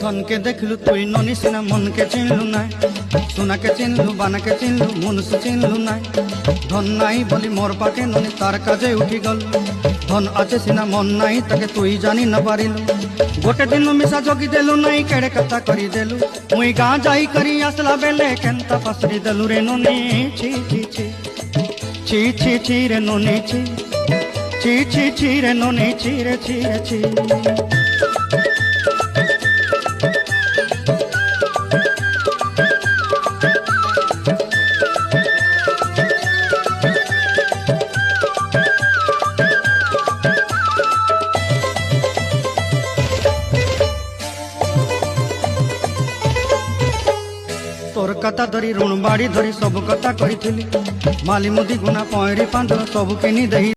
धन के देखलु तुई ननी सिना मन के चिन्हलु ना सोना के चिन्हलु बाना के चिन्हलु मनुष्य चिन्हलु ना धन नाई बोली मोर पाके ननी तार काजे उठी गल धन आचे सिना मन नाई ताके तुई जानी न पारिलु गोटे दिन मिसा जोगी देलु नाई केड़े कथा करी देलु मुई गाँ जाई करी आसला बेले केंता पसरी देलु रे ननी छी छी छी छी छी छी रे ननी छी छी छी छी रे ननी छी रे छी रे छी। तोर कथा धरी ऋण बाड़ी धरी सब कथा कही माली मुदी गुना पहरी पांद सब किनी दही।